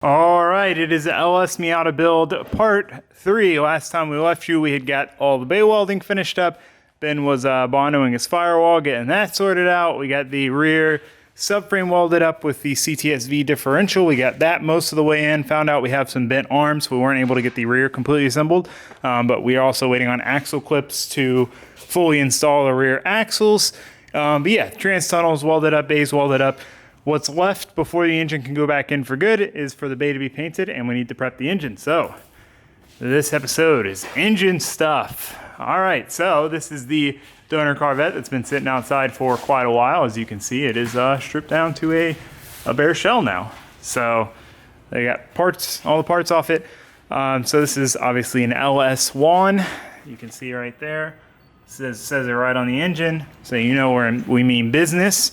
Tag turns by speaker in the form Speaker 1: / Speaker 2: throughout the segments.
Speaker 1: All right, it is the LS Miata build part 3. Last time we left you, we had got all the bay welding finished up. Ben was bondoing his firewall, getting that sorted out. We got the rear subframe welded up with the CTSV differential. We got that most of the way in. Found out we have some bent arms. We weren't able to get the rear completely assembled, but we are also waiting on axle clips to fully install the rear axles. But yeah, trans tunnels welded up, bays welded up. What's left before the engine can go back in for good is for the bay to be painted, and we need to prep the engine. So this episode is engine stuff. All right, so this is the donor Corvette that's been sitting outside for quite a while. As you can see, it is stripped down to a bare shell now. So they got parts, all the parts off it. So this is obviously an LS1. You can see right there. Says it right on the engine, so you know we mean business.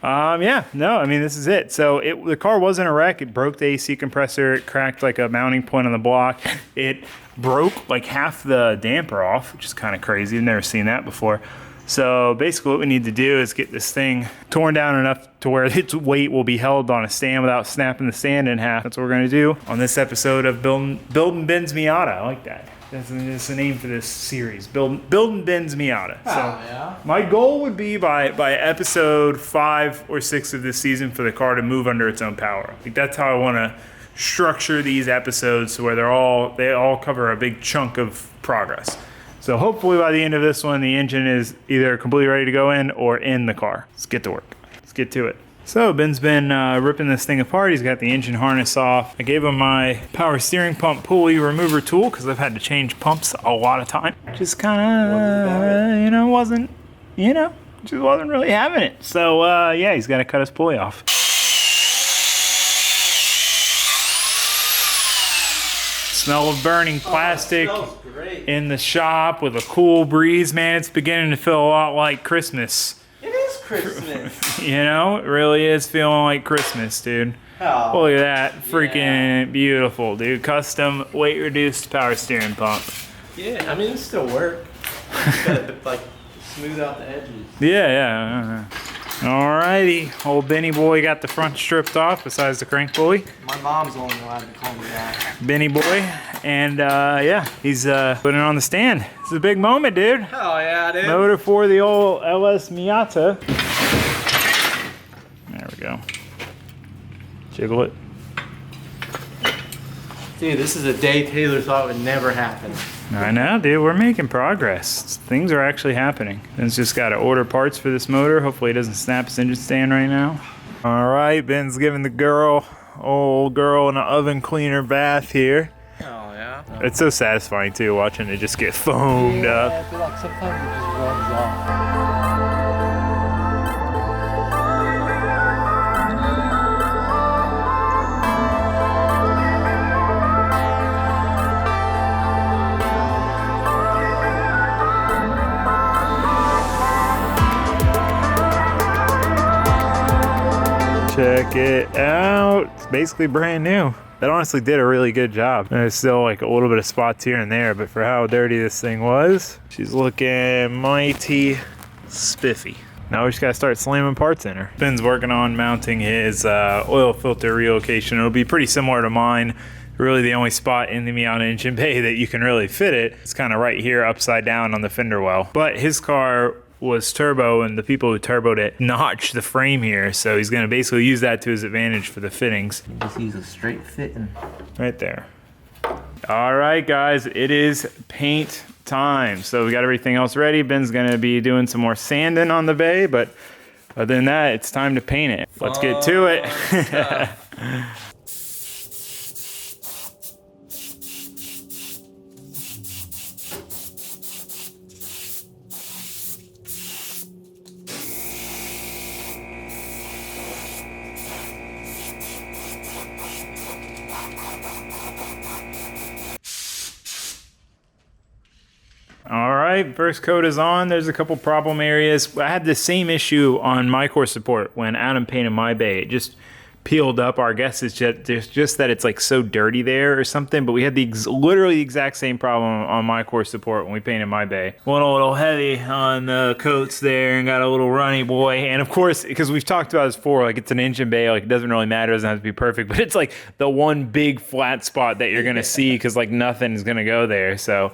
Speaker 1: Yeah, no, I mean, this is it. So the car wasn't a wreck. It broke the AC compressor. It cracked like a mounting point on the block. It broke like half the damper off, which is kind of crazy. I've never seen that before. So basically what we need to do is get this thing torn down enough to where its weight will be held on a stand without snapping the stand in half. That's what we're going to do on this episode of Building Ben's Miata. I like that. That's the name for this series, Building Ben's Miata. So
Speaker 2: yeah.
Speaker 1: My goal would be by episode 5 or 6 of this season for the car to move under its own power. Like that's how I want to structure these episodes, so where they all cover a big chunk of progress. So hopefully by the end of this one, the engine is either completely ready to go in or in the car. Let's get to work. Let's get to it. So Ben's been ripping this thing apart. He's got the engine harness off. I gave him my power steering pump pulley remover tool because I've had to change pumps a lot of time. Just kind of, wasn't really having it. So yeah, he's got to cut his pulley off. Smell of burning plastic in the shop with a cool breeze, man. It's beginning to feel a lot like Christmas.
Speaker 2: Christmas.
Speaker 1: It really is feeling like Christmas, dude.
Speaker 2: Oh,
Speaker 1: look at that. Freaking beautiful, dude. Custom weight reduced power steering pump.
Speaker 2: Yeah, I mean, it still work. Gotta, like, smooth out the edges.
Speaker 1: Yeah. Alrighty. Old Benny boy got the front stripped off besides the crank pulley.
Speaker 2: My mom's only allowed to call me that.
Speaker 1: Benny boy. And yeah, he's putting it on the stand. It's a big moment, dude.
Speaker 2: Hell yeah, dude.
Speaker 1: Motor for the old LS Miata. There we go. Jiggle it.
Speaker 2: Dude, this is a day Taylor thought would never happen.
Speaker 1: I know, dude. We're making progress. Things are actually happening. Ben's just got to order parts for this motor. Hopefully it doesn't snap his engine stand right now. All right, Ben's giving the old girl, an oven cleaner bath here.
Speaker 2: Oh, yeah?
Speaker 1: It's so satisfying, too, watching it just get foamed up.
Speaker 2: I feel like sometimes it just runs off.
Speaker 1: Check it out. It's basically brand new. That honestly did a really good job. There's still like a little bit of spots here and there, but for how dirty this thing was, she's looking mighty spiffy. Now we just gotta start slamming parts in her. Ben's working on mounting his oil filter relocation. It'll be pretty similar to mine. Really the only spot in the Miata engine bay that you can really fit it. It's kind of right here upside down on the fender well. But his car was turbo, and the people who turboed it notched the frame here, so he's going to basically use that to his advantage for the fittings.
Speaker 2: Just use a straight fitting.
Speaker 1: Right there. All right, guys, it is paint time. So we got everything else ready. Ben's going to be doing some more sanding on the bay, but other than that, it's time to paint it. Let's get to it. All right, first coat is on. There's a couple problem areas. I had the same issue on my core support when Adam painted my bay. It just peeled up. Our guess is just that it's like so dirty there or something, but we had the literally the exact same problem on my core support when we painted my bay. Went a little heavy on the coats there and got a little runny boy. And of course, because we've talked about this before, like it's an engine bay, like it doesn't really matter, it doesn't have to be perfect, but it's like the one big flat spot that you're gonna see because like nothing's gonna go there. So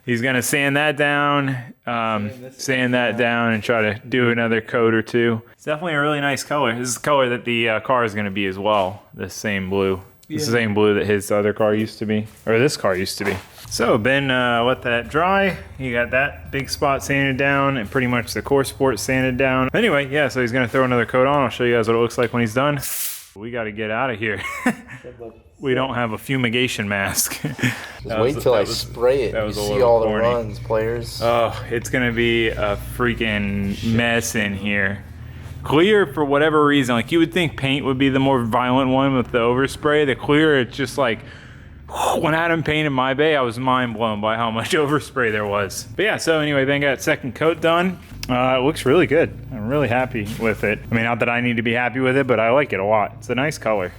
Speaker 1: he's gonna sand that down, and try to do another coat or two. It's definitely a really nice color. This is the color that the car is gonna be as well. This same blue. This is the same blue that his other car used to be, or this car used to be. So Ben let that dry. He got that big spot sanded down and pretty much the core support sanded down. Anyway, yeah, so he's gonna throw another coat on. I'll show you guys what it looks like when he's done. We gotta get out of here. We don't have a fumigation mask.
Speaker 3: Just wait till I spray it. You see all the runs, players.
Speaker 1: Oh, it's gonna be a freaking mess in here. Clear, for whatever reason, like you would think paint would be the more violent one with the overspray. The clear, it's just like, when Adam painted my bay, I was mind blown by how much overspray there was. But yeah, so anyway, Ben got second coat done. It looks really good. I'm really happy with it. I mean, not that I need to be happy with it, but I like it a lot. It's a nice color.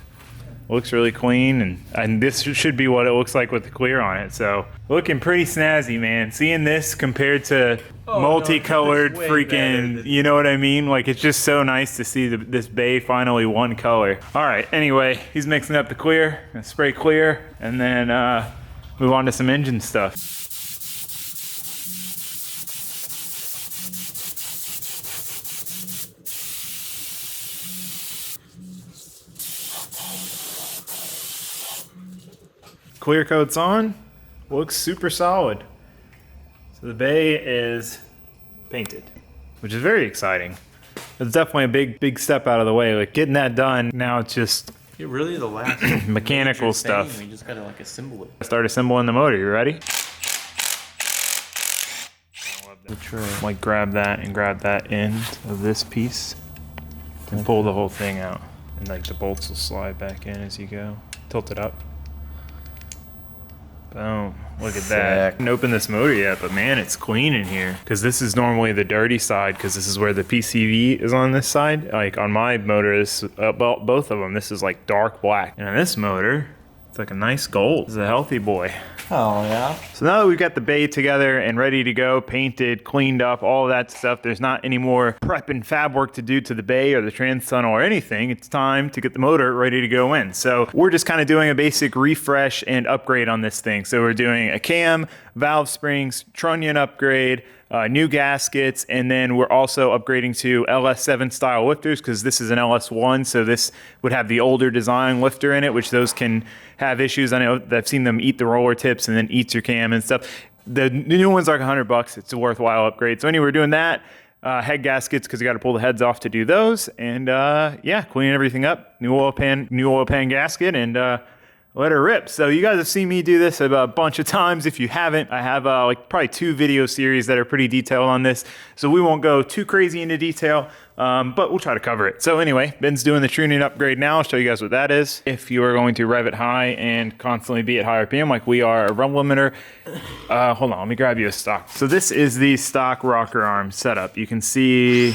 Speaker 1: Looks really clean, and this should be what it looks like with the clear on it. So looking pretty snazzy, man. Seeing this compared to multicolored freaking, you know what I mean? Like it's just so nice to see this bay finally one color. All right, anyway, he's mixing up the clear, gonna spray clear, and then move on to some engine stuff. Clear coat's on, looks super solid. So the bay is painted, which is very exciting. It's definitely a big step out of the way. Like getting that done, now it's just
Speaker 2: really the last
Speaker 1: mechanical stuff.
Speaker 2: We just gotta like assemble it.
Speaker 1: Start assembling the motor, you ready?
Speaker 2: The tray.
Speaker 1: Like grab that and grab that end of this piece and pull the whole thing out. And like the bolts will slide back in as you go. Tilt it up. Boom. Look at that. I haven't opened this motor yet, but man, it's clean in here. Because this is normally the dirty side, because this is where the PCV is on this side. Like on my motor, this, both of them, this is like dark black. And on this motor, it's like a nice gold. This is a healthy boy.
Speaker 3: Oh, yeah.
Speaker 1: So now that we've got the bay together and ready to go, painted, cleaned up, all of that stuff, there's not any more prep and fab work to do to the bay or the trans tunnel or anything. It's time to get the motor ready to go in. So we're just kind of doing a basic refresh and upgrade on this thing. So we're doing a cam, valve springs, trunnion upgrade, new gaskets, and then we're also upgrading to LS7 style lifters because this is an LS1, so this would have the older design lifter in it, which those can have issues. I know I've seen them eat the roller tips and then eats your cam and stuff. The new one's like $100. It's a worthwhile upgrade. So anyway, we're doing that. Head gaskets because you got to pull the heads off to do those, and yeah, cleaning everything up. New oil pan gasket, and let her rip. So you guys have seen me do this a bunch of times. If you haven't, I have like probably 2 video series that are pretty detailed on this. So we won't go too crazy into detail, but we'll try to cover it. So anyway, Ben's doing the tuning upgrade now. I'll show you guys what that is. If you are going to rev it high and constantly be at high RPM like we are, a rumble limiter. Hold on, let me grab you a stock. So this is the stock rocker arm setup. You can see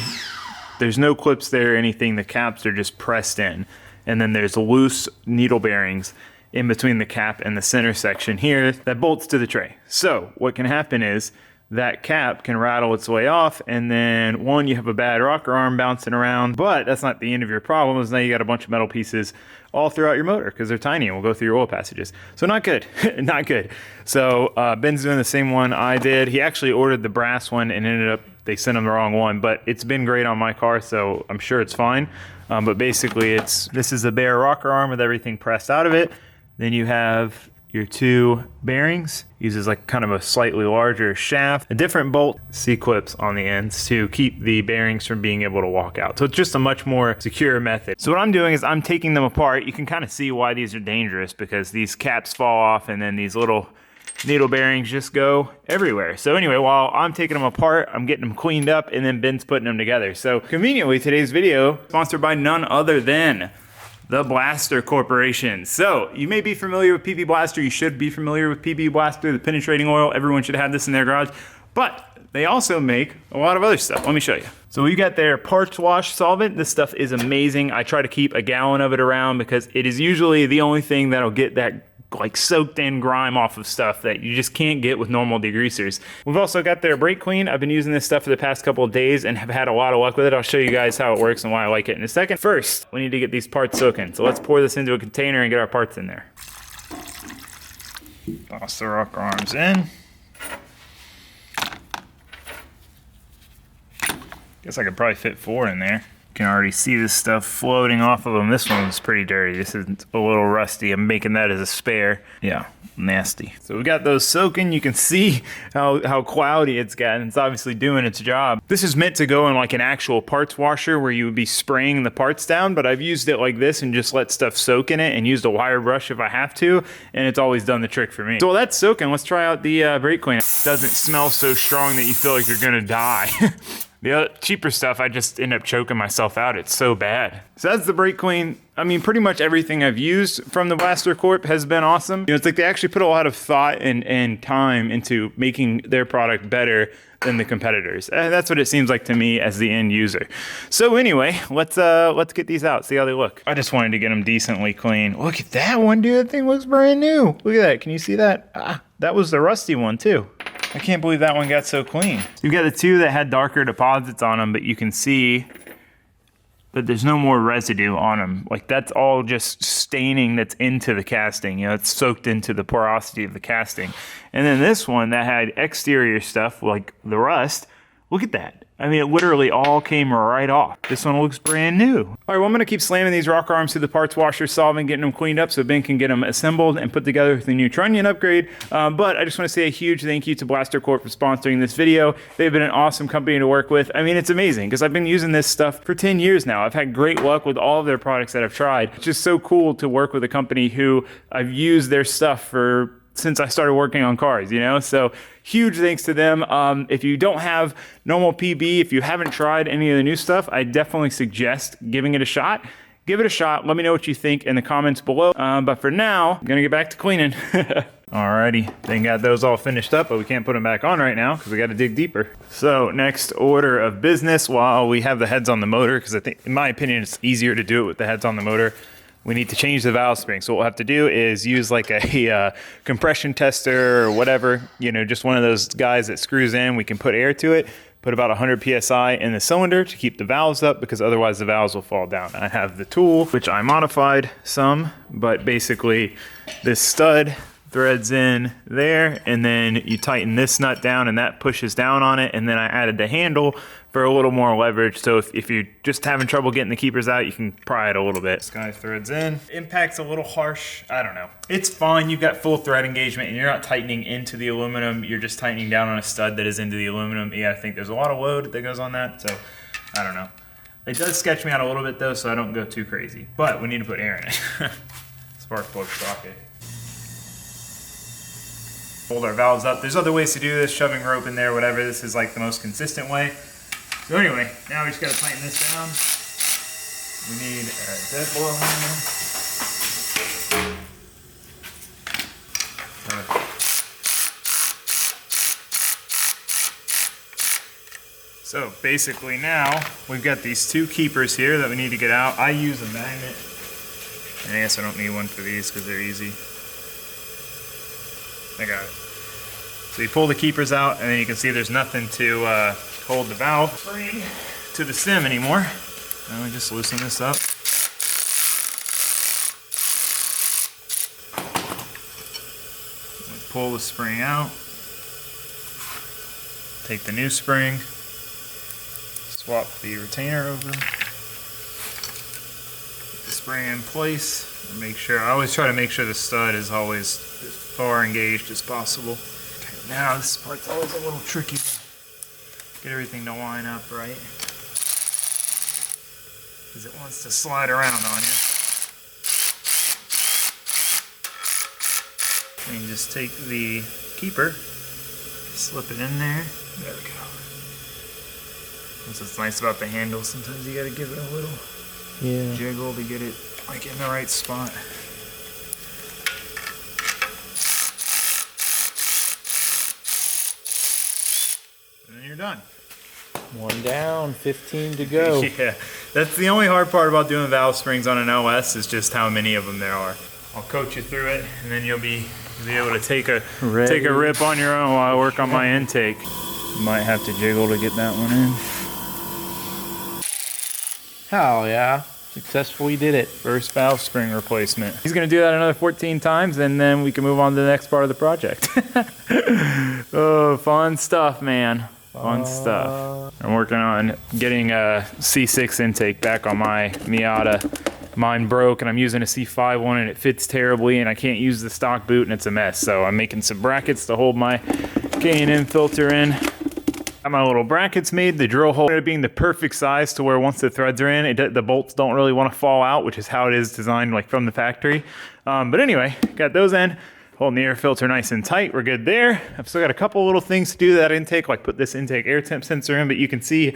Speaker 1: there's no clips there or anything. The caps are just pressed in. And then there's loose needle bearings in between the cap and the center section here that bolts to the tray. So what can happen is that cap can rattle its way off, and then one, you have a bad rocker arm bouncing around, but that's not the end of your problem, is now you got a bunch of metal pieces all throughout your motor because they're tiny and will go through your oil passages. So not good, not good. So Ben's doing the same one I did. He actually ordered the brass one and ended up, they sent him the wrong one, but it's been great on my car, so I'm sure it's fine. But basically this is a bare rocker arm with everything pressed out of it. Then you have your 2 bearings. Uses like kind of a slightly larger shaft, a different bolt, C-clips on the ends to keep the bearings from being able to walk out. So it's just a much more secure method. So what I'm doing is I'm taking them apart. You can kind of see why these are dangerous because these caps fall off and then these little needle bearings just go everywhere. So anyway, while I'm taking them apart, I'm getting them cleaned up and then Ben's putting them together. So conveniently, today's video sponsored by none other than the Blaster Corporation. So you may be familiar with PB Blaster. You should be familiar with PB Blaster, the penetrating oil. Everyone should have this in their garage. But They also make a lot of other stuff. Let me show you. So we got their parts wash solvent. This stuff is amazing. I try to keep a gallon of it around because it is usually the only thing that'll get that like soaked in grime off of stuff that you just can't get with normal degreasers. We've also got their brake clean. I've been using this stuff for the past couple of days and have had a lot of luck with it. I'll show you guys how it works and why I like it in a second. First, we need to get these parts soaking. So let's pour this into a container and get our parts in there. Toss the rock arms in. Guess I could probably fit 4 in there. You can already see this stuff floating off of them. This one's pretty dirty. This is a little rusty. I'm making that as a spare. Yeah, nasty. So we got those soaking. You can see how cloudy it's gotten. It's obviously doing its job. This is meant to go in like an actual parts washer where you would be spraying the parts down, but I've used it like this and just let stuff soak in it and used a wire brush if I have to, and it's always done the trick for me. So while that's soaking, let's try out the brake cleaner. It doesn't smell so strong that you feel like you're gonna die. The other cheaper stuff, I just end up choking myself out. It's so bad. So that's the brake clean. I mean, pretty much everything I've used from the Blaster Corp has been awesome. You know, it's like they actually put a lot of thought and time into making their product better than the competitors. That's what it seems like to me as the end user. So anyway, let's get these out, see how they look. I just wanted to get them decently clean. Look at that one, dude. That thing looks brand new. Look at that. Can you see that? Ah, that was the rusty one too. I can't believe that one got so clean. You've got the 2 that had darker deposits on them, but you can see that there's no more residue on them. Like that's all just staining that's into the casting. You know, it's soaked into the porosity of the casting. And then this one that had exterior stuff like the rust, look at that. I mean, it literally all came right off. This one looks brand new. All right, well, I'm gonna keep slamming these rock arms through the parts washer solvent, getting them cleaned up so Ben can get them assembled and put together with the new trunnion upgrade. But I just wanna say a huge thank you to Blaster Corp for sponsoring this video. They've been an awesome company to work with. I mean, it's amazing because I've been using this stuff for 10 years now. I've had great luck with all of their products that I've tried. It's just so cool to work with a company who I've used their stuff since I started working on cars, you know? So huge thanks to them. If you don't have normal PB, if you haven't tried any of the new stuff, I definitely suggest giving it a shot. Give it a shot. Let me know what you think in the comments below. But for now, I'm gonna get back to cleaning. Alrighty, they got those all finished up, but we can't put them back on right now because we got to dig deeper. So next order of business, while we have the heads on the motor, because I think, in my opinion, it's easier to do it with the heads on the motor, we need to change the valve spring. So what we'll have to do is use like a compression tester or whatever, you know, just one of those guys that screws in. We can put air to it, put about 100 PSI in the cylinder to keep the valves up because otherwise the valves will fall down. I have the tool, which I modified some, but basically this stud threads in there and then you tighten this nut down and that pushes down on it, and then I added the handle for a little more leverage, so if you're just having trouble getting the keepers out, you can pry it a little bit. This guy threads in. Impact's a little harsh, I don't know. It's fine, you've got full thread engagement and you're not tightening into the aluminum, you're just tightening down on a stud that is into the aluminum. Yeah, I think there's a lot of load that goes on that, so I don't know. It does sketch me out a little bit though, so I don't go too crazy, but we need to put air in it. Spark plug socket. Hold our valves up. There's other ways to do this, shoving rope in there, whatever. This is like the most consistent way. So anyway, now we just gotta tighten this down. We need a dead blow hammer. So basically now, we've got these 2 keepers here that we need to get out. I use a magnet, and I guess I don't need one for these because they're easy. I got it. So you pull the keepers out, and then you can see there's nothing to hold the valve spring to the stem anymore. Now we just loosen this up. We pull the spring out. Take the new spring. Swap the retainer over. Put the spring in place. And make sure, I always try to make sure the stud is always as far engaged as possible. Now this part's always a little tricky to get everything to line up right, because it wants to slide around on you. And you just take the keeper, slip it in there. There we go. That's what's nice about the handle. Sometimes you gotta give it a little jiggle to get it like in the right spot. done.
Speaker 3: One down, 15 to go.
Speaker 1: Yeah, that's the only hard part about doing valve springs on an OS is just how many of them there are. I'll coach you through it, and then you'll be able to take a rip on your own while I work on my intake. Might have to jiggle to get that one in.
Speaker 3: Hell yeah. Successfully did it.
Speaker 1: First valve spring replacement. He's gonna do that another 14 times, and then we can move on to the next part of the project. Oh, fun stuff, man. Fun stuff. I'm working on getting a C6 intake back on my Miata. Mine broke, and I'm using a C5 one, and it fits terribly, and I can't use the stock boot, and it's a mess. So I'm making some brackets to hold my K&N filter in. Got my little brackets made. The drill hole being the perfect size to where once the threads are in, the bolts don't really want to fall out, which is how it is designed, like from the factory. But anyway, got those in. Holding the air filter nice and tight. We're good there. I've still got a couple little things to do to that intake, like put this intake air temp sensor in, but you can see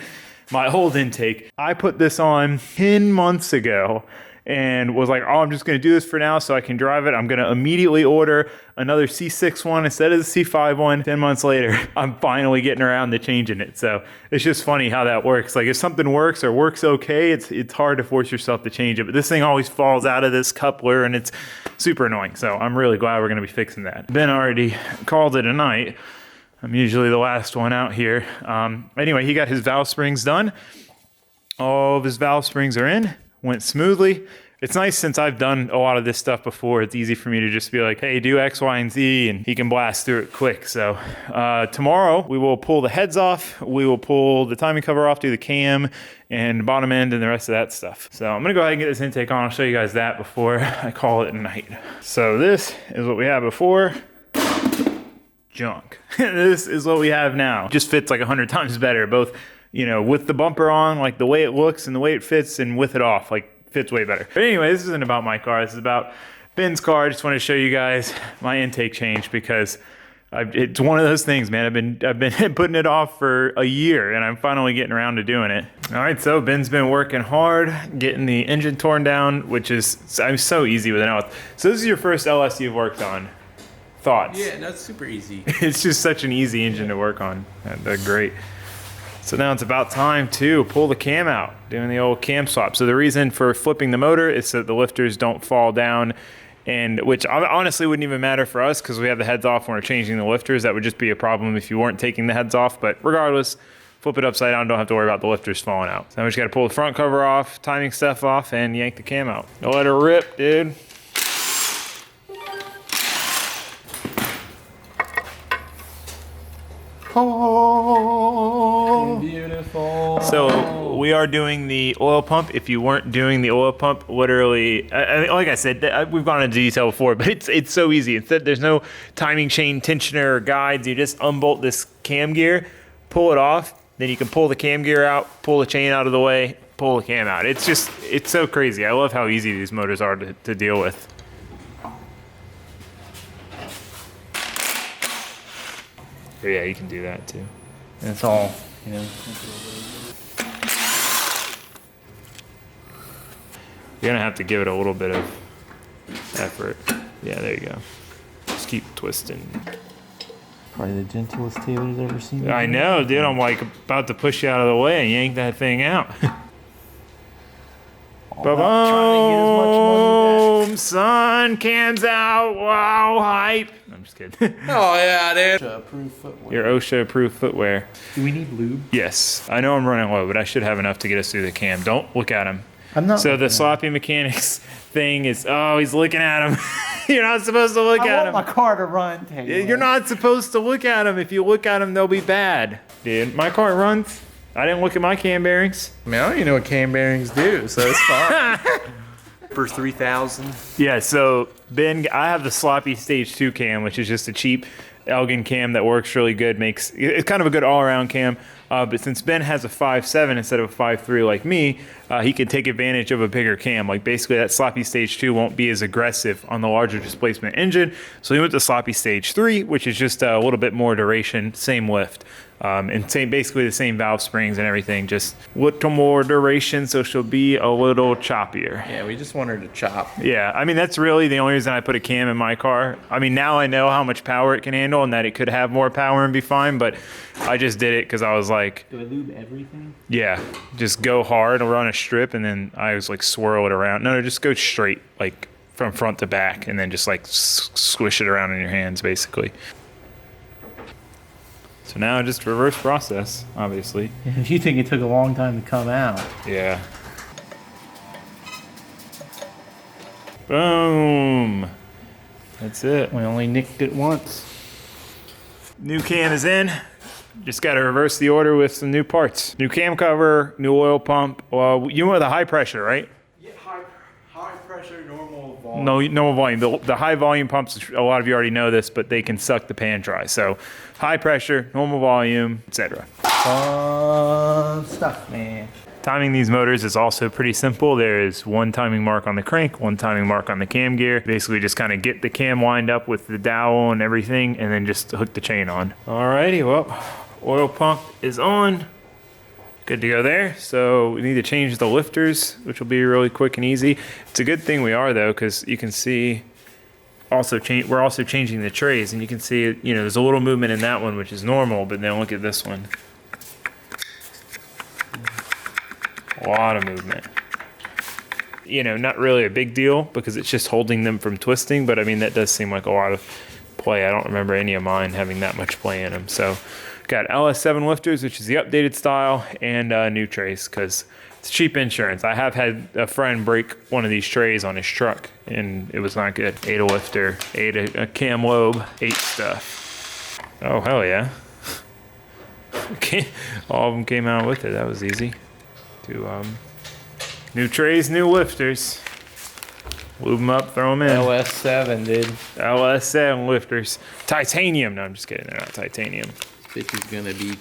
Speaker 1: my old intake. I put this on 10 months ago and was like, oh, I'm just gonna do this for now so I can drive it. I'm gonna immediately order another C6 one instead of the C5 one. 10 months later, I'm finally getting around to changing it. So it's just funny how that works. Like if something works or works okay, it's hard to force yourself to change it. But this thing always falls out of this coupler and it's super annoying. So I'm really glad we're gonna be fixing that. Ben already called it a night. I'm usually the last one out here. Anyway, he got his valve springs done. All of his valve springs are in. Went smoothly. It's nice since I've done a lot of this stuff before. It's easy for me to just be like, hey, do X, Y, and Z, and he can blast through it quick. So tomorrow we will pull the heads off. We will pull the timing cover off, do the cam and bottom end and the rest of that stuff. So I'm gonna go ahead and get this intake on. I'll show you guys that before I call it a night. So this is what we had before. Junk. This is what we have now. Just fits like 100 times better, both, you know, with the bumper on, like the way it looks and the way it fits, and with it off, like fits way better. But anyway, this isn't about my car. This is about Ben's car. I just want to show you guys my intake change because it's one of those things, man. I've been putting it off for a year, and I'm finally getting around to doing it. All right, so Ben's been working hard, getting the engine torn down, which is I'm so easy with an LS. So this is your first LS you've worked on. Thoughts?
Speaker 2: Yeah, that's super easy.
Speaker 1: It's just such an easy engine to work on. They're great. So now it's about time to pull the cam out, doing the old cam swap. So the reason for flipping the motor is so that the lifters don't fall down, and which honestly wouldn't even matter for us because we have the heads off when we're changing the lifters. That would just be a problem if you weren't taking the heads off. But regardless, flip it upside down, don't have to worry about the lifters falling out. So now we just gotta pull the front cover off, timing stuff off, and yank the cam out. Don't let her rip, dude.
Speaker 3: Oh, beautiful.
Speaker 1: So we are doing the oil pump. If you weren't doing the oil pump, literally, like I said, we've gone into detail before, but it's so easy. Instead, there's no timing chain tensioner or guides. You just unbolt this cam gear, pull it off, then you can pull the cam gear out, pull the chain out of the way, pull the cam out. It's so crazy. I love how easy these motors are to deal with. But yeah, you can do that too.
Speaker 3: And it's all, you know.
Speaker 1: You're gonna have to give it a little bit of effort. Yeah, there you go. Just keep twisting.
Speaker 3: Probably the gentlest Taylor's ever seen.
Speaker 1: I know, dude. I'm like about to push you out of the way and yank that thing out. Boom, son, cams out. Wow, hype. I'm just kidding.
Speaker 2: Oh yeah, dude.
Speaker 3: OSHA-approved footwear.
Speaker 1: Your OSHA-approved footwear.
Speaker 3: Do we need lube?
Speaker 1: Yes, I know I'm running low, but I should have enough to get us through the cam. Don't look at him.
Speaker 3: I'm not.
Speaker 1: So the sloppy mechanics thing is, oh, he's looking at him. You're not supposed to look at him.
Speaker 3: I want my car to run, Taylor.
Speaker 1: You're not supposed to look at him. If you look at him, they'll be bad. Dude, my car runs. I didn't look at my cam bearings.
Speaker 3: I mean, I don't even know what cam bearings do, so it's fine.
Speaker 2: For 3,000.
Speaker 1: Yeah, so Ben, I have the sloppy stage 2 cam, which is just a cheap Elgin cam that works really good. It's kind of a good all-around cam. But since Ben has a 5.7 instead of a 5.3 like me, he can take advantage of a bigger cam. Like basically that sloppy stage 2 won't be as aggressive on the larger displacement engine. So he went to sloppy stage 3, which is just a little bit more duration, same lift. And basically the same valve springs and everything, just a little more duration, so she'll be a little choppier.
Speaker 2: Yeah, we just want her to chop.
Speaker 1: Yeah, I mean, that's really the only reason I put a cam in my car. I mean, now I know how much power it can handle and that it could have more power and be fine, but I just did it because I was like...
Speaker 2: Do I lube everything?
Speaker 1: Yeah, just go hard and run a strip, and then I was like swirl it around. No, just go straight, like from front to back, and then just like squish it around in your hands, basically. So now just reverse process, obviously.
Speaker 2: You think it took a long time to come out?
Speaker 1: Yeah. Boom. That's it.
Speaker 2: We only nicked it once.
Speaker 1: New cam is in. Just got to reverse the order with some new parts. New cam cover, new oil pump. Well, you went with a high pressure, right?
Speaker 2: Yeah, high pressure, normal volume.
Speaker 1: No, normal volume. The high volume pumps, a lot of you already know this, but they can suck the pan dry. So high pressure, normal volume, etc.
Speaker 2: Fun stuff, man.
Speaker 1: Timing these motors is also pretty simple. There is one timing mark on the crank, one timing mark on the cam gear. Basically just kind of get the cam lined up with the dowel and everything, and then just hook the chain on. Alrighty, well, oil pump is on. Good to go there. So we need to change the lifters, which will be really quick and easy. It's a good thing we are though, because you can see we're also changing the trays, and you can see, you know, there's a little movement in that one, which is normal, but then look at this one. A lot of movement. You know, not really a big deal because it's just holding them from twisting, but I mean, that does seem like a lot of play. I don't remember any of mine having that much play in them. So got LS7 lifters, which is the updated style, and new trays because it's cheap insurance. I have had a friend break one of these trays on his truck, and it was not good. Ate a lifter, ate a cam lobe, ate stuff. Oh, hell yeah. All of them came out with it. That was easy. New trays, new lifters. Lube them up, throw them in.
Speaker 2: LS7, dude.
Speaker 1: LS7 lifters. Titanium. No, I'm just kidding. They're not titanium.
Speaker 2: This is gonna be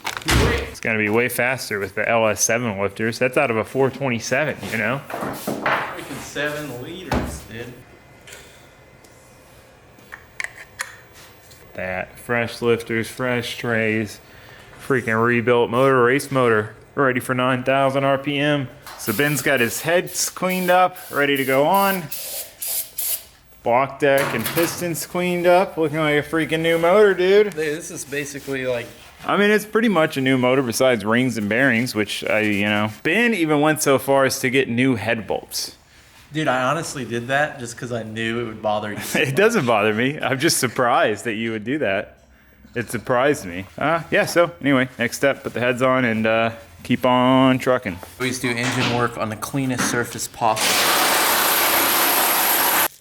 Speaker 1: It's gonna be way faster with the LS7 lifters. That's out of a 427, you know?
Speaker 2: freaking 7 liters, dude.
Speaker 1: That. Fresh lifters, fresh trays. Freaking rebuilt motor, race motor. Ready for 9,000 RPM. So Ben's got his heads cleaned up, ready to go on. Block deck and pistons cleaned up, looking like a freaking new motor, dude.
Speaker 2: Dude, this is basically like...
Speaker 1: I mean, it's pretty much a new motor besides rings and bearings, which you know. Ben even went so far as to get new head bolts.
Speaker 2: Dude, I honestly did that just because I knew it would bother you.
Speaker 1: It doesn't bother me. I'm just surprised that you would do that. It surprised me. Yeah, so anyway, next step, put the heads on and keep on trucking.
Speaker 2: Always do engine work on the cleanest surface possible.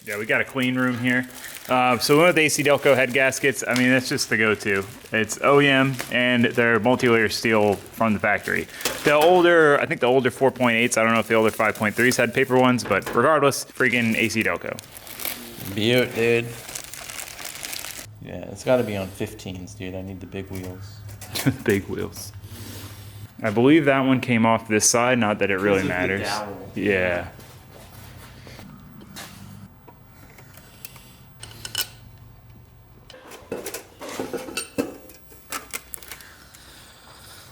Speaker 1: Yeah, we got a clean room here. So we went with the AC Delco head gaskets. I mean, that's just the go-to. It's OEM, and they're multi-layer steel from the factory. The older, I think the older 4.8s, I don't know if the older 5.3s had paper ones, but regardless, freaking AC Delco.
Speaker 2: Beaut, dude. Yeah, it's got to be on 15s, dude. I need the big wheels.
Speaker 1: Big wheels. I believe that one came off this side, not that it really matters. Yeah.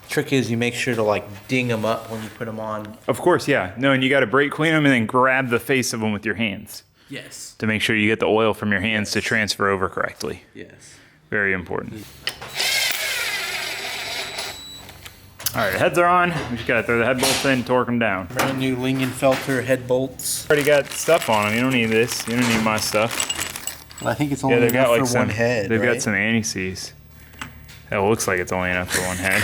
Speaker 2: Trick is you make sure to like ding them up when you put them on.
Speaker 1: Of course, yeah. No, and you got to brake clean them and then grab the face of them with your hands.
Speaker 2: Yes.
Speaker 1: To make sure you get the oil from your hands to transfer over correctly.
Speaker 2: Yes.
Speaker 1: Very important. All right, heads are on. We just gotta throw the head bolts in, torque them down.
Speaker 2: Brand new Lingenfelter head bolts.
Speaker 1: Already got stuff on them. You don't need this. You don't need my stuff.
Speaker 2: Well, I think it's only
Speaker 1: they've got
Speaker 2: enough
Speaker 1: like
Speaker 2: for one head.
Speaker 1: They've
Speaker 2: right?
Speaker 1: got some anti-seize. That looks like it's only enough for one head.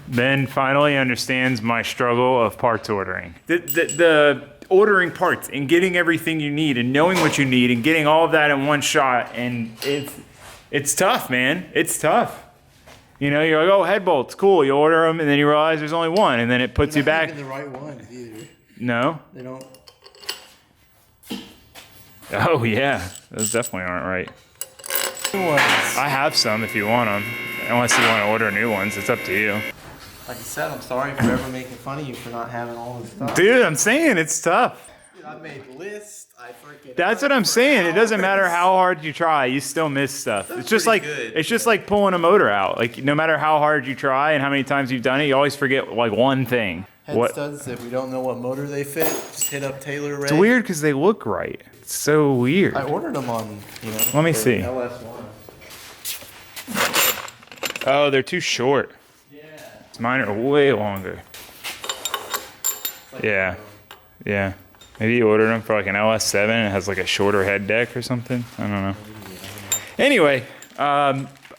Speaker 1: Ben finally understands my struggle of parts ordering. The ordering parts and getting everything you need and knowing what you need and getting all of that in one shot, and it's tough, man. It's tough. You know, you're like, oh, head bolts, cool. You order them, and then you realize there's only one, and then it puts you back.
Speaker 2: They're not even the right ones either.
Speaker 1: No?
Speaker 2: They don't.
Speaker 1: Oh, yeah. Those definitely aren't right. I have some if you want them. Unless you want to order new ones, it's up to you.
Speaker 3: Like I said, I'm sorry for ever making fun of you for not having all this stuff.
Speaker 1: Dude, I'm saying it's tough.
Speaker 3: Dude, I made lists. I freaking.
Speaker 1: That's what I'm saying. It doesn't matter how hard you try, you still miss stuff. It's just like pulling a motor out. Like no matter how hard you try and how many times you've done it, you always forget like one thing.
Speaker 3: Head studs, if we don't know what motor they fit, just hit up Taylor Ray.
Speaker 1: It's weird because they look right. It's so weird.
Speaker 3: I ordered them on,
Speaker 1: Let me see.
Speaker 3: LS1.
Speaker 1: Oh, they're too short.
Speaker 3: Yeah.
Speaker 1: Mine are way longer.
Speaker 3: Like
Speaker 1: Yeah. Yeah. Maybe you ordered them for like an LS7 and it has like a shorter head deck or something. I don't know. Anyway, I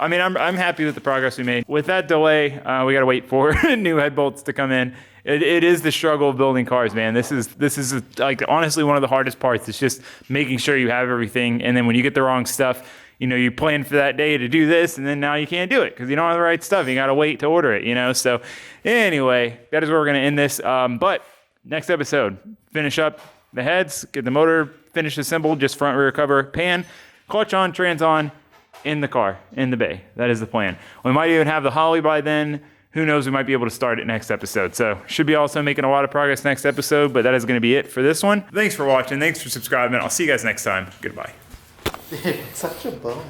Speaker 1: mean, I'm happy with the progress we made. With that delay, we got to wait for new head bolts to come in. It is the struggle of building cars, man. This is like honestly one of the hardest parts. It's just making sure you have everything, and then when you get the wrong stuff, you plan for that day to do this, and then now you can't do it because you don't have the right stuff. You got to wait to order it, So anyway, that is where we're gonna end this. But next episode, finish up the heads, get the motor finished assembled, just front rear cover, pan, clutch on, trans on, in the car, in the bay. That is the plan. We might even have the Holly by then. Who knows, we might be able to start it next episode. So should be also making a lot of progress next episode, but that is going to be it for this one. Thanks for watching. Thanks for subscribing. I'll see you guys next time. Goodbye.
Speaker 3: Dude, such a bummer.